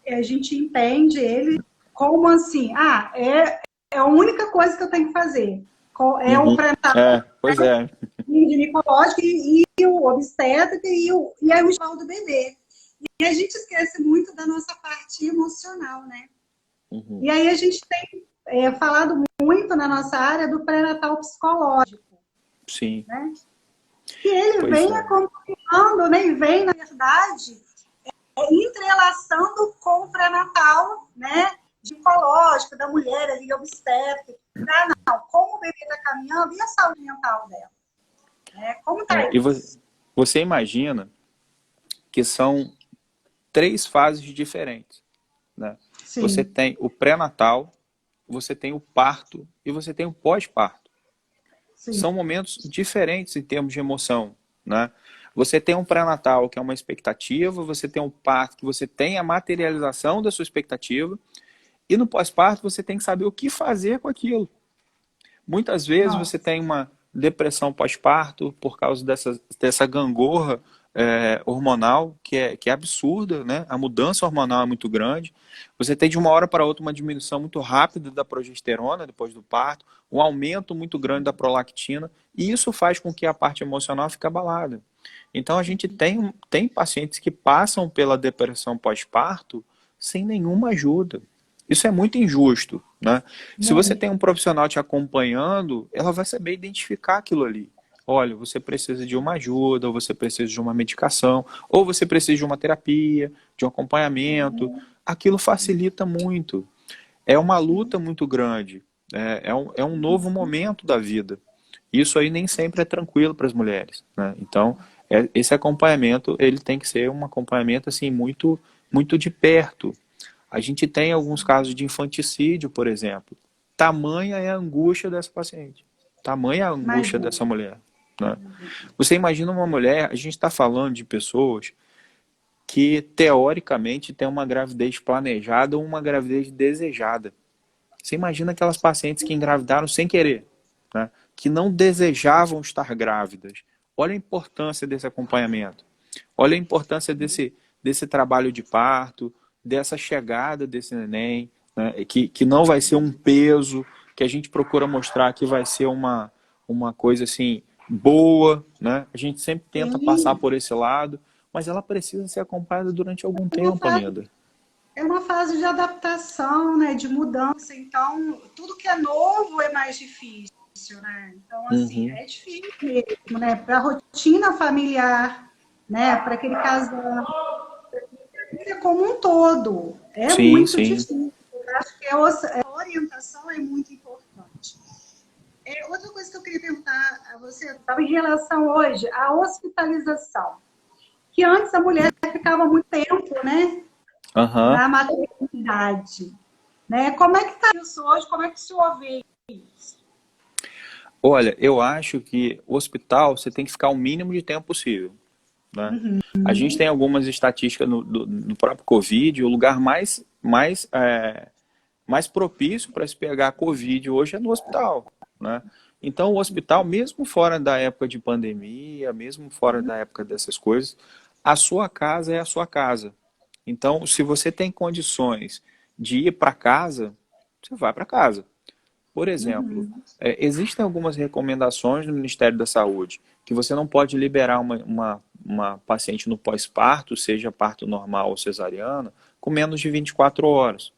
a gente entende ele como assim, é a única coisa que eu tenho que fazer. É o pré-natal, Pois é. ginecológico e o obstétrico e aí o enxoval do bebê. E a gente esquece muito da nossa parte emocional, né? E aí a gente tem falado muito na nossa área do pré-natal psicológico. Sim. Né? Que ele vem acompanhando, né? E vem, na verdade, entrelaçando com o pré-natal, né? Ginecológico, da mulher ali, obstétrica, como o bebê está caminhando e a saúde mental dela. Como está E isso? você imagina que são 3 fases diferentes, né? Você Sim, tem o pré-natal, você tem o parto e você tem o pós-parto. sim. São momentos diferentes em termos de emoção, né? Você tem um pré-natal que é uma expectativa, você tem um parto que você tem a materialização da sua expectativa, e no pós-parto você tem que saber o que fazer com aquilo. Muitas vezes você Nossa, tem uma depressão pós-parto por causa dessa gangorra hormonal que é absurda, né? A mudança hormonal é muito grande. Você tem de uma hora para outra uma diminuição muito rápida da progesterona depois do parto, um aumento muito grande da prolactina, e isso faz com que a parte emocional fique abalada. Então a gente tem pacientes que passam pela depressão pós-parto sem nenhuma ajuda. Isso é muito injusto, né? Se você muito. tem um profissional te acompanhando, ela vai saber identificar aquilo ali. Olha, você precisa de uma ajuda, ou você precisa de uma medicação, ou você precisa de uma terapia, de um acompanhamento. Aquilo facilita muito. É uma luta muito grande. É um novo momento da vida. Isso aí nem sempre é tranquilo para as mulheres, né? Então, esse acompanhamento, ele tem que ser um acompanhamento assim muito, muito de perto. A gente tem alguns casos de infanticídio, por exemplo. Tamanha é a angústia dessa paciente. Tamanha é a angústia Imagina. dessa mulher, né? Você imagina uma mulher, a gente está falando de pessoas que teoricamente têm uma gravidez planejada ou uma gravidez desejada. Você imagina aquelas pacientes que engravidaram sem querer, né? Que não desejavam estar grávidas. Olha a importância desse acompanhamento. Olha a importância desse trabalho de parto, dessa chegada desse neném, né? Que não vai ser um peso, que a gente procura mostrar que vai ser uma coisa assim boa, né? A gente sempre tenta passar Sim, por esse lado, mas ela precisa ser acompanhada durante algum é uma tempo, fase, Linda. é uma fase de adaptação, né? De mudança. Então, tudo que é novo é mais difícil, né? Então, assim, Uhum. é difícil mesmo, né? Para a rotina familiar, né? Para aquele casal, como um todo. É Sim, muito sim. difícil. Eu acho que a orientação é muito importante. Outra coisa que eu queria perguntar a você, estava em relação hoje à hospitalização. Que antes a mulher ficava muito tempo, né? Aham. Na maternidade. Né? Como é que está isso hoje? Como é que o senhor vê isso? Olha, eu acho que o hospital você tem que ficar o mínimo de tempo possível, né? A gente tem algumas estatísticas no próprio Covid, o lugar mais propício para se pegar Covid hoje é no hospital, né? Então, o hospital, mesmo fora da época de pandemia, mesmo fora da época dessas coisas, a sua casa é a sua casa. Então, se você tem condições de ir para casa, você vai para casa. Por exemplo, existem algumas recomendações do Ministério da Saúde que você não pode liberar uma paciente no pós-parto, seja parto normal ou cesariana, com menos de 24 horas,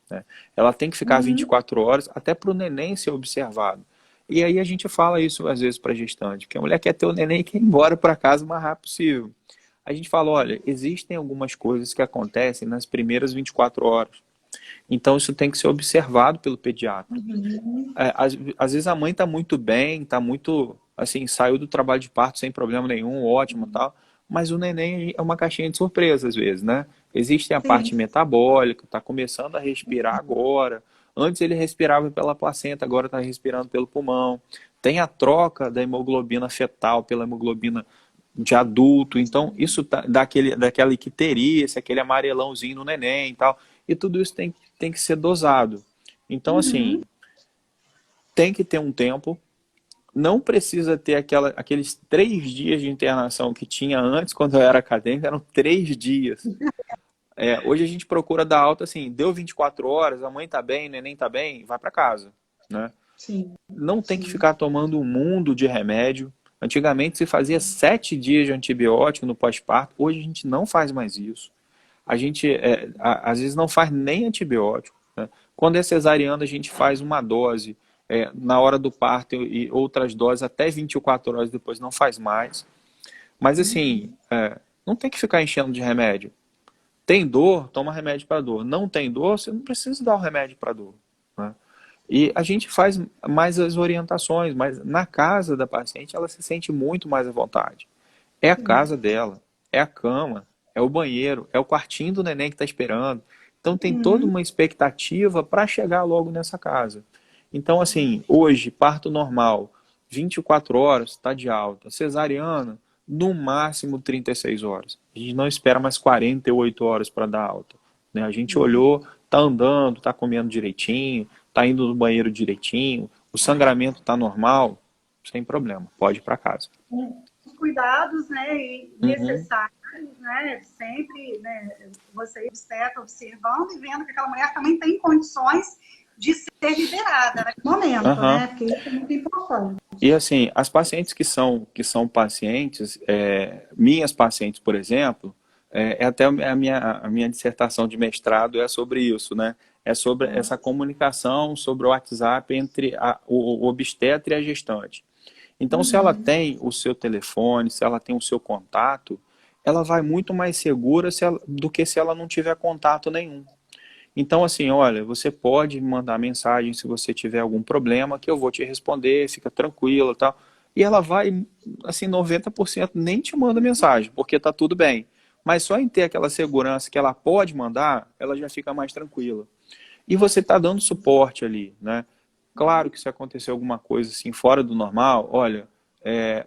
né? Ela tem que ficar 24 horas até para o neném ser observado. E aí a gente fala isso às vezes para a gestante, que a mulher quer ter o neném e quer ir embora para casa o mais rápido possível. A gente fala, olha, existem algumas coisas que acontecem nas primeiras 24 horas. Então isso tem que ser observado pelo pediatra. Às vezes a mãe está muito bem, está muito, assim, saiu do trabalho de parto sem problema nenhum, ótimo e tal, mas o neném é uma caixinha de surpresa às vezes, né? Existe a parte Sim. metabólica, está começando a respirar agora. Antes ele respirava pela placenta, agora está respirando pelo pulmão. Tem a troca da hemoglobina fetal pela hemoglobina de adulto, então isso daquela icterícia, aquele amarelãozinho no neném e tal, e tudo isso tem que ser dosado. Então, assim, tem que ter um tempo, não precisa ter aqueles 3 dias de internação que tinha antes, quando eu era acadêmico, eram 3 dias. Hoje a gente procura dar alta assim, deu 24 horas, a mãe tá bem, o neném tá bem, vai para casa, né? Sim, Não tem que sim. ficar tomando um mundo de remédio. Antigamente se fazia 7 dias de antibiótico no pós-parto, hoje a gente não faz mais isso. A gente, às vezes, não faz nem antibiótico, né? Quando é cesariana, a gente faz uma dose na hora do parto e outras doses até 24 horas depois não faz mais. Mas, assim, não tem que ficar enchendo de remédio. Tem dor, toma remédio para dor. Não tem dor, você não precisa dar o remédio para dor, né? E a gente faz mais as orientações, mas na casa da paciente ela se sente muito mais à vontade. É a casa dela, é a cama, é o banheiro, é o quartinho do neném que está esperando. Então tem toda uma expectativa para chegar logo nessa casa. Então, assim, hoje, parto normal, 24 horas, está de alta. Cesariana, no máximo 36 horas. A gente não espera mais 48 horas para dar alta. Né? A gente olhou, tá andando, tá comendo direitinho, tá indo no banheiro direitinho, o sangramento está normal, sem problema, pode ir para casa. Os cuidados, né, e necessários, né, sempre, né, você está observando e vendo que aquela mulher também tem condições de ser liberada naquele momento, né, porque isso é muito importante. E assim, as pacientes que são pacientes, minhas pacientes, por exemplo, até a minha dissertação de mestrado é sobre isso, né? É sobre essa comunicação sobre o WhatsApp entre o obstetra e a gestante. Então, se ela tem o seu telefone, se ela tem o seu contato, ela vai muito mais segura do que se ela não tiver contato nenhum. Então, assim, olha, você pode mandar mensagem se você tiver algum problema, que eu vou te responder, fica tranquila e tal. E ela vai, assim, 90% nem te manda mensagem, porque tá tudo bem. Mas só em ter aquela segurança que ela pode mandar, ela já fica mais tranquila. E você está dando suporte ali, né? Claro que se acontecer alguma coisa assim fora do normal, olha,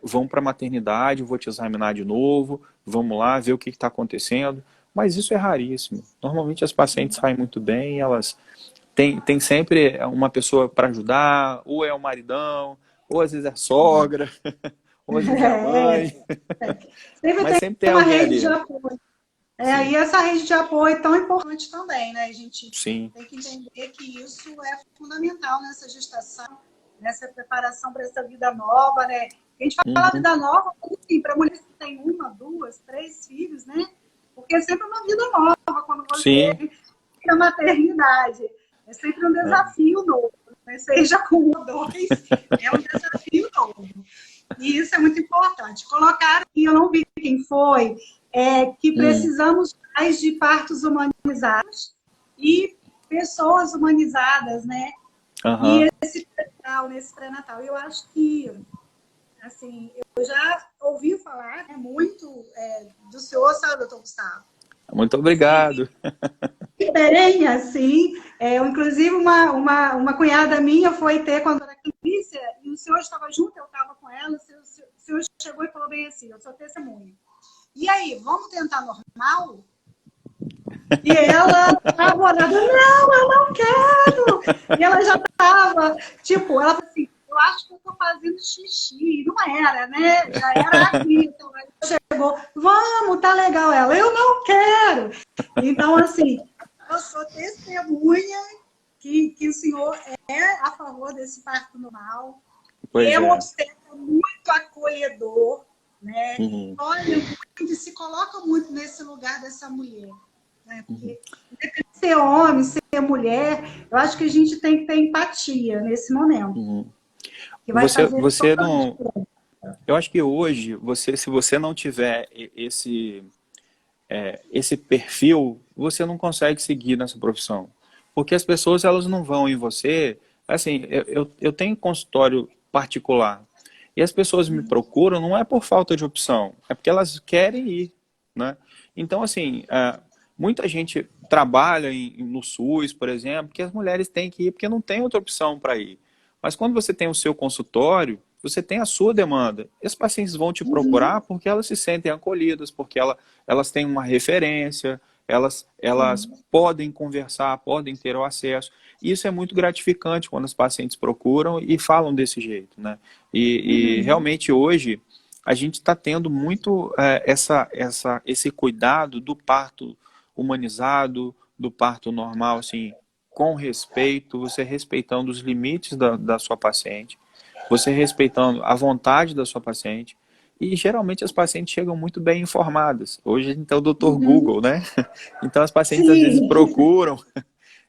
vamos para a maternidade, eu vou te examinar de novo, vamos lá ver o que está acontecendo. Mas isso é raríssimo. Normalmente as pacientes saem muito bem, elas têm sempre uma pessoa para ajudar, ou é o maridão, ou às vezes é a sogra, ou às vezes é a mãe. Mas sempre tem uma alguém rede de ali. apoio. E essa rede de apoio é tão importante também, né? A gente Sim. tem que entender que isso é fundamental nessa gestação, nessa preparação para essa vida nova, né? A gente fala vida nova, assim, para mulheres que têm 1, 2, 3 filhos, né? Porque é sempre uma vida nova quando você fica na maternidade. É sempre um desafio novo, né? Seja com 1 ou 2, é um desafio novo. E isso é muito importante. Colocaram, e eu não vi quem foi, que precisamos mais de partos humanizados e pessoas humanizadas, né? E nesse pré-natal. Eu acho que, assim, eu já ouvi falar muito do senhor, sabe, doutor Gustavo? Muito obrigado. Bem, assim, inclusive uma cunhada minha foi ter com a doutora Clícia, e o senhor estava junto, eu estava com ela, o senhor chegou e falou bem assim, eu sou testemunha. E aí, vamos tentar normal? E ela estava olhando, não, eu não quero! E ela já estava, tipo, ela falou assim, eu acho que eu estou fazendo xixi. Não era, né? Já era aqui. Então, ela chegou, vamos, tá legal. Ela, eu não quero! Então, assim, eu sou testemunha que o senhor é a favor desse parto normal. É um obstetra muito acolhedor, né? Olha, se coloca muito nesse lugar dessa mulher. Né? Porque ser homem, ser mulher, eu acho que a gente tem que ter empatia nesse momento. Que vai você não. Eu acho que hoje, se você não tiver esse perfil, você não consegue seguir nessa profissão. Porque as pessoas, elas não vão em você. Assim, eu tenho consultório particular. E as pessoas me procuram não é por falta de opção, é porque elas querem ir, né? Então, assim, muita gente trabalha no SUS, por exemplo, que as mulheres têm que ir porque não tem outra opção para ir. Mas quando você tem o seu consultório, você tem a sua demanda. E as pacientes vão te procurar porque elas se sentem acolhidas, porque elas têm uma referência, elas podem conversar, podem ter o acesso. E isso é muito gratificante quando as pacientes procuram e falam desse jeito, né? E realmente hoje a gente está tendo muito esse cuidado do parto humanizado, do parto normal, assim, com respeito, você respeitando os limites da sua paciente, você respeitando a vontade da sua paciente. E geralmente as pacientes chegam muito bem informadas. Hoje a gente tem o Dr. Google, né? Então as pacientes às vezes procuram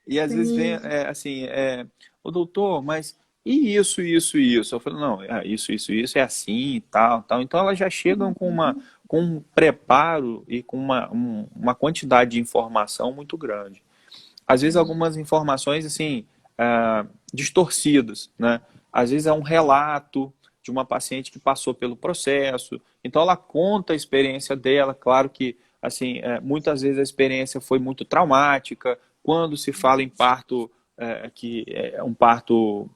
e às vezes vem assim, o doutor, mas e isso, isso, isso? Eu falo, não, isso é assim e tal, tal. Então elas já chegam com um preparo e com uma quantidade de informação muito grande. Às vezes algumas informações assim, distorcidas, né? Às vezes é um relato de uma paciente que passou pelo processo, então ela conta a experiência dela, claro que assim, muitas vezes a experiência foi muito traumática, quando se fala em parto, que é um parto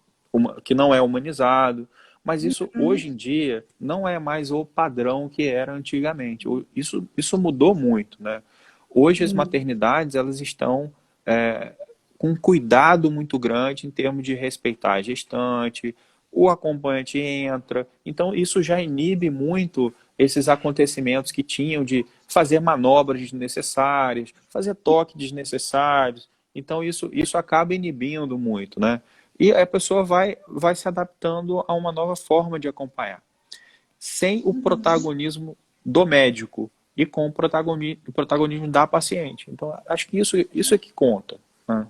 que não é humanizado. Mas isso, Uhum. hoje em dia, não é mais o padrão que era antigamente. Isso mudou muito, né? Hoje as Sim. maternidades, elas estão é, com um cuidado muito grande em termos de respeitar a gestante, o acompanhante entra. Então, isso já inibe muito esses acontecimentos que tinham de fazer manobras desnecessárias, fazer toque desnecessários. Então, isso acaba inibindo muito, né? E a pessoa vai se adaptando a uma nova forma de acompanhar, sem o Uhum. protagonismo do médico e com o protagonismo da paciente. Então, acho que isso é que conta, né?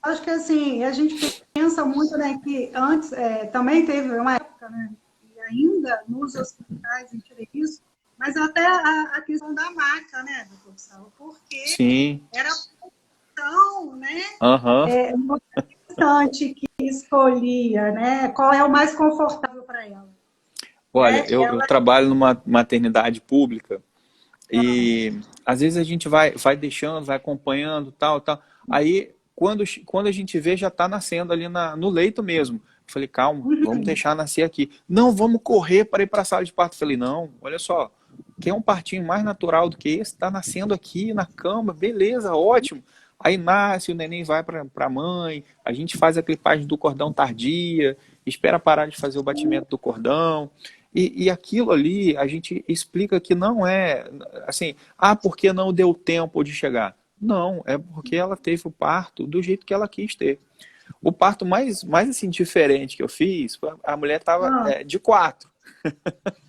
Acho que assim, a gente pensa muito, né, que antes também teve uma época, né, e ainda nos hospitais a gente vê isso, mas até a questão da maca, né, doutor Gustavo, porque Sim, era tão, né, aham. uma gestante que escolhia, né, qual é o mais confortável para ela, Olha, né, e eu ela, trabalho numa maternidade pública e às vezes a gente vai deixando, vai acompanhando, tal, tal. Aí, quando a gente vê, já está nascendo ali no leito mesmo. Eu falei, calma, vamos uhum, deixar nascer aqui. Não, vamos correr para ir para a sala de parto. Eu falei, não, olha só, quer um partinho mais natural do que esse? Está nascendo aqui na cama, beleza, ótimo. Aí nasce, o neném vai para a mãe, a gente faz a clipagem do cordão tardia, espera parar de fazer o batimento do cordão. E aquilo ali, a gente explica que não é assim, porque não deu tempo de chegar. Não, é porque ela teve o parto do jeito que ela quis ter. O parto mais assim, diferente que eu fiz, a mulher estava ah, de quatro. Eu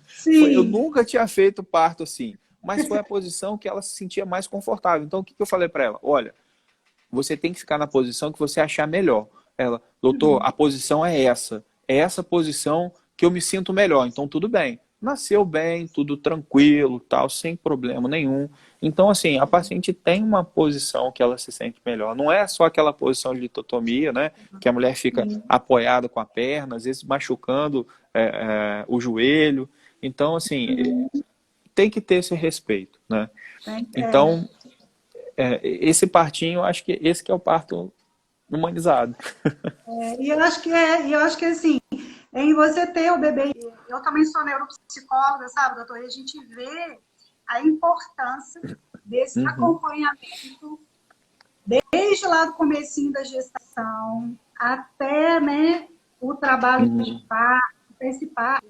sim, nunca tinha feito parto assim, mas foi a posição que ela se sentia mais confortável. Então, o que eu falei para ela? Olha, você tem que ficar na posição que você achar melhor. Ela, doutor, a posição é essa. É essa posição que eu me sinto melhor. Então, tudo bem. Nasceu bem, tudo tranquilo, tal, sem problema nenhum. Então, assim, a paciente tem uma posição que ela se sente melhor. Não é só aquela posição de litotomia, né? Que a mulher fica sim, apoiada com a perna, às vezes machucando o joelho. Então, assim, tem que ter esse respeito, né? tem, Então, esse partinho, acho que esse que é o parto humanizado. e eu acho que assim, em você ter o bebê, eu também sou neuropsicóloga, sabe, doutor? E a gente vê a importância desse Uhum, acompanhamento desde lá do comecinho da gestação até, né, o trabalho de uhum. parto, esse parto,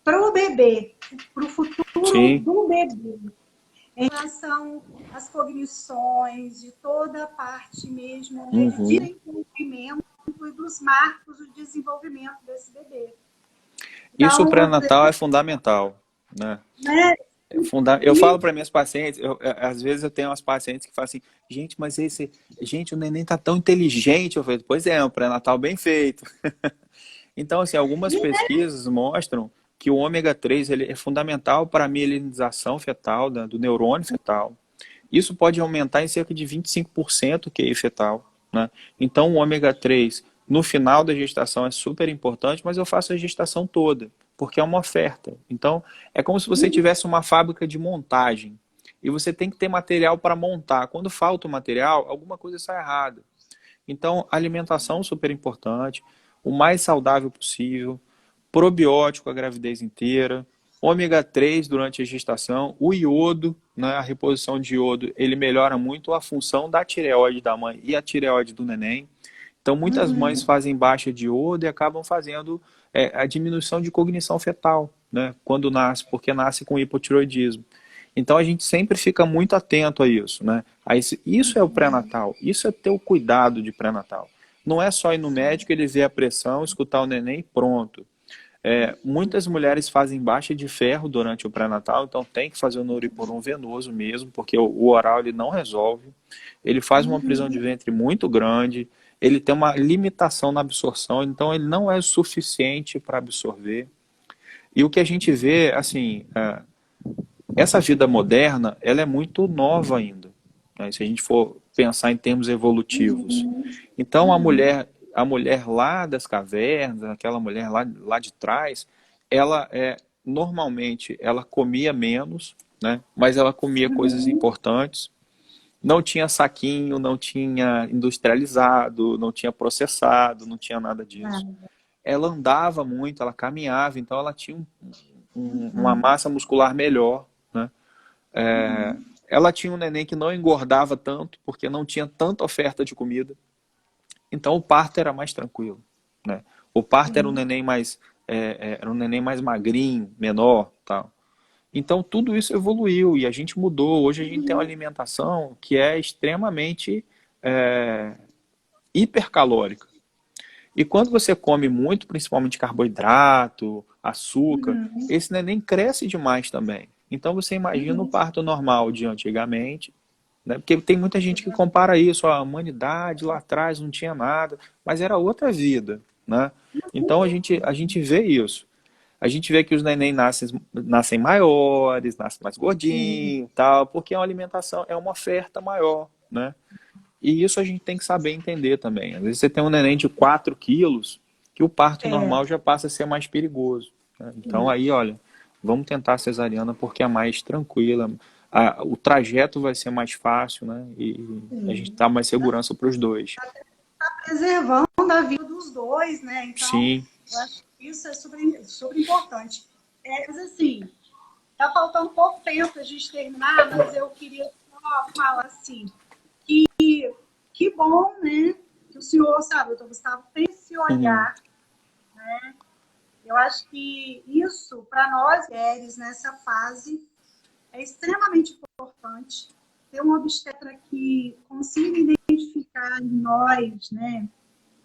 para o bebê, para o futuro Sim, do bebê, em relação às cognições, de toda a parte mesmo, né, de uhum. desenvolvimento e dos marcos do desenvolvimento desse bebê. Isso o Então, vamos dizer, pré-natal é fundamental, né? né? Eu falo E, para minhas pacientes, às vezes eu tenho umas pacientes que falam assim, gente, o neném tá tão inteligente. Eu falei, pois é um pré-natal bem feito. Então, assim, algumas e pesquisas mostram que o ômega 3 ele é fundamental para a mielinização fetal, do neurônio fetal. Isso pode aumentar em cerca de 25% o QI fetal, né? Então, o ômega 3 no final da gestação é super importante, mas eu faço a gestação toda, porque é uma oferta. Então, é como se você tivesse uma fábrica de montagem e você tem que ter material para montar. Quando falta o material, alguma coisa sai errada. Então, alimentação super importante, o mais saudável possível, probiótico a gravidez inteira, ômega 3 durante a gestação, o iodo, né, a reposição de iodo, ele melhora muito a função da tireoide da mãe e a tireoide do neném. Então, muitas mães uhum, fazem baixa de iodo e acabam fazendo a diminuição de cognição fetal, né, quando nasce, porque nasce com hipotiroidismo. Então, a gente sempre fica muito atento a isso, né? Isso é o pré-natal, isso é ter o cuidado de pré-natal. Não é só ir no médico, ele ver a pressão, escutar o neném e pronto. Muitas mulheres fazem baixa de ferro durante o pré-natal, então tem que fazer o noriporum venoso mesmo, porque o oral ele não resolve. Ele faz uma prisão de ventre muito grande, ele tem uma limitação na absorção, então ele não é suficiente para absorver. E o que a gente vê, assim, essa vida moderna, ela é muito nova ainda, né? Se a gente for pensar em termos evolutivos. Então a mulher lá das cavernas, aquela mulher lá de trás, ela normalmente ela comia menos, né? Mas ela comia coisas importantes. Não tinha saquinho, não tinha industrializado, não tinha processado, não tinha nada disso. Ela andava muito, ela caminhava, então ela tinha uma massa muscular melhor, né? Ela tinha um neném que não engordava tanto, porque não tinha tanta oferta de comida. Então o parto era mais tranquilo, né? O parto era um neném mais magrinho, menor, tal. Então tudo isso evoluiu e a gente mudou. Hoje a gente tem uma alimentação que é extremamente hipercalórica. E quando você come muito, principalmente carboidrato, açúcar, esse neném cresce demais também. Então você imagina o parto normal de antigamente, né? Porque tem muita gente que compara isso, a humanidade lá atrás não tinha nada, mas era outra vida, né? Então a gente vê isso. A gente vê que os neném nascem maiores, nascem mais gordinhos, tal, porque a alimentação é uma oferta maior, né? E isso a gente tem que saber entender também. Às vezes você tem um neném de 4 quilos, que o parto normal já passa a ser mais perigoso, né? Então aí, olha, vamos tentar a cesariana porque é mais tranquila, o trajeto vai ser mais fácil, né? E a gente dá mais segurança para os dois. Preservando a vida dos dois, né? Então, Sim. eu acho que isso é super importante. Mas assim, tá faltando pouco tempo pra gente terminar, mas eu queria só falar assim, que bom, né? Que o senhor, sabe, doutor Gustavo, tem esse olhar, né? Eu acho que isso, para nós mulheres, nessa fase, é extremamente importante. Ter um obstetra que consiga identificar em nós, né,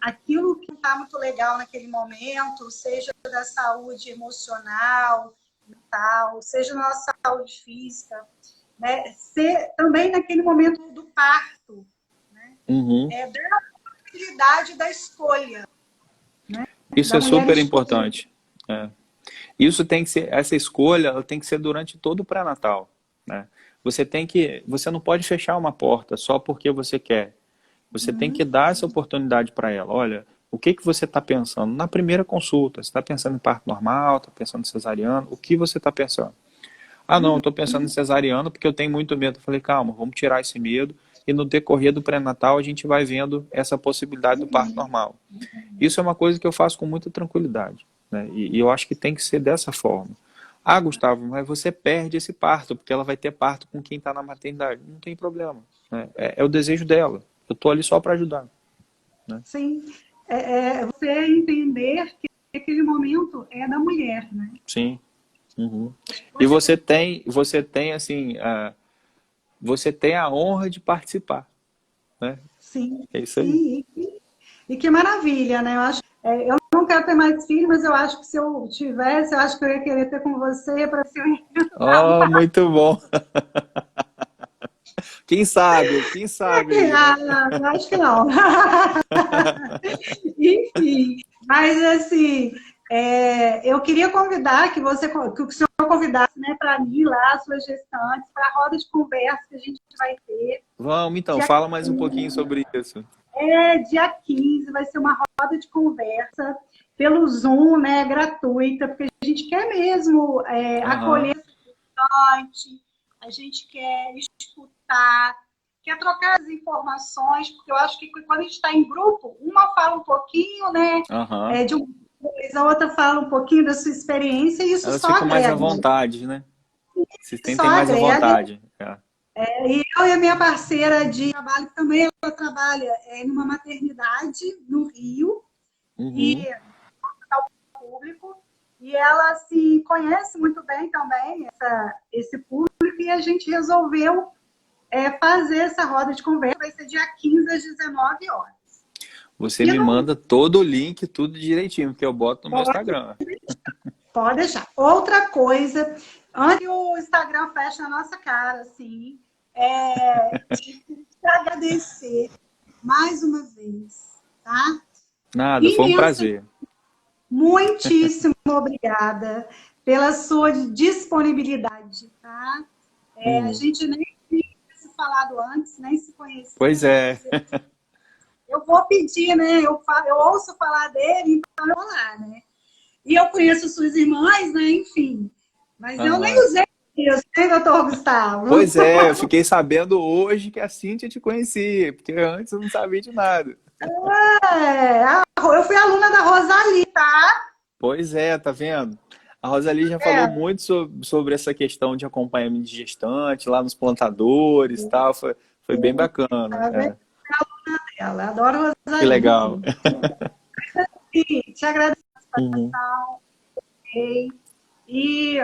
aquilo que está muito legal naquele momento, seja da saúde emocional, mental, seja da nossa saúde física, né, também naquele momento do parto, né, dar a possibilidade da escolha. Né, isso da é mulher super escolher. importante. Isso tem que ser, essa escolha ela tem que ser durante todo o pré-natal, né? Você não pode fechar uma porta só porque você quer. Você tem que dar essa oportunidade para ela. Olha, o que você está pensando? Na primeira consulta, você está pensando em parto normal, está pensando em cesariano? O que você está pensando? Ah, não, eu estou pensando em cesariano porque eu tenho muito medo. Eu falei, calma, vamos tirar esse medo e no decorrer do pré-natal a gente vai vendo essa possibilidade do parto normal. Isso é uma coisa que eu faço com muita tranquilidade, né? E eu acho que tem que ser dessa forma. Ah, Gustavo, mas você perde esse parto, porque ela vai ter parto com quem está na maternidade. Não tem problema, né? É o desejo dela. Eu estou ali só para ajudar, né? Sim, você entender que aquele momento é da mulher, né? Sim. Uhum. E você tem assim, você tem a honra de participar, né? Sim, É isso aí. sim. E que maravilha, né? Eu não quero ter mais filhos, mas eu acho que se eu tivesse, eu acho que eu ia querer ter com você para se orientar Oh, mais. muito bom. Quem sabe? Quem sabe aí, né? Não, acho que não. Enfim, mas assim, eu queria convidar que o senhor convidasse, né, para mim lá, as suas gestantes, para a roda de conversa que a gente vai ter. Vamos então, Dia fala mais um pouquinho sobre isso. Dia 15 vai ser uma roda de conversa pelo Zoom, né, gratuita, porque a gente quer mesmo Aham. acolher essa gestante, a gente quer escutar, quer trocar as informações, porque eu acho que quando a gente está em grupo, uma fala um pouquinho, né, Aham. de uma coisa, a outra fala um pouquinho da sua experiência, e isso Elas só ficam mais à agrega, vontade, né? Se só sentem mais à agrega. vontade. E eu e a minha parceira de trabalho também, ela trabalha numa maternidade no Rio, e Uhum. público, e ela se conhece muito bem também, esse público, e a gente resolveu fazer essa roda de conversa, vai ser dia 15 às 19 horas. Você E me não manda todo o link, tudo direitinho, porque eu boto no meu pode, Instagram. pode deixar. Outra coisa, antes que o Instagram feche na nossa cara, assim, agradecer mais uma vez, tá? Nada, foi um Imensa, prazer. muitíssimo obrigada pela sua disponibilidade, tá? A Uhum. gente nem tinha se falado antes, nem se Pois conhecia. é. Eu vou pedir, né? Eu ouço falar dele, então eu vou lá, né? E eu conheço suas irmãs, né? Enfim. Mas eu nem Aham. usei Isso, hein, doutor Gustavo? Pois é, eu fiquei sabendo hoje que a Cíntia te conhecia, porque antes eu não sabia de nada. Eu fui aluna da Rosali, tá? Pois é, tá vendo? A Rosali já falou É, muito sobre essa questão de acompanhamento de gestante, lá nos plantadores e tal. Foi bem bacana. ela é É, ela adoro que legal. Rosali. E te agradeço Uhum. e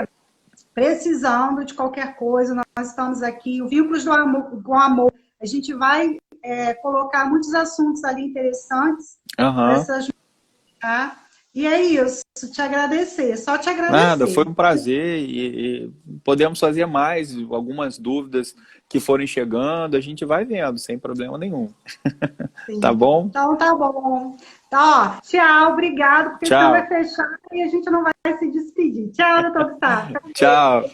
precisando de qualquer coisa, nós estamos aqui. O Vínculos do Amor, com Amor, a gente vai colocar muitos assuntos ali interessantes para Aham. essas, tá? E é isso, te agradecer, só te Nada, foi agradecer. um prazer e podemos fazer mais, algumas dúvidas que forem chegando, a gente vai vendo, sem problema nenhum. Tá Sim. bom? Então tá bom. Então, ó, tchau, obrigado, porque senão vai Tchau. fechar e a gente não vai se despedir. Tchau, doutor Gustavo. Tchau.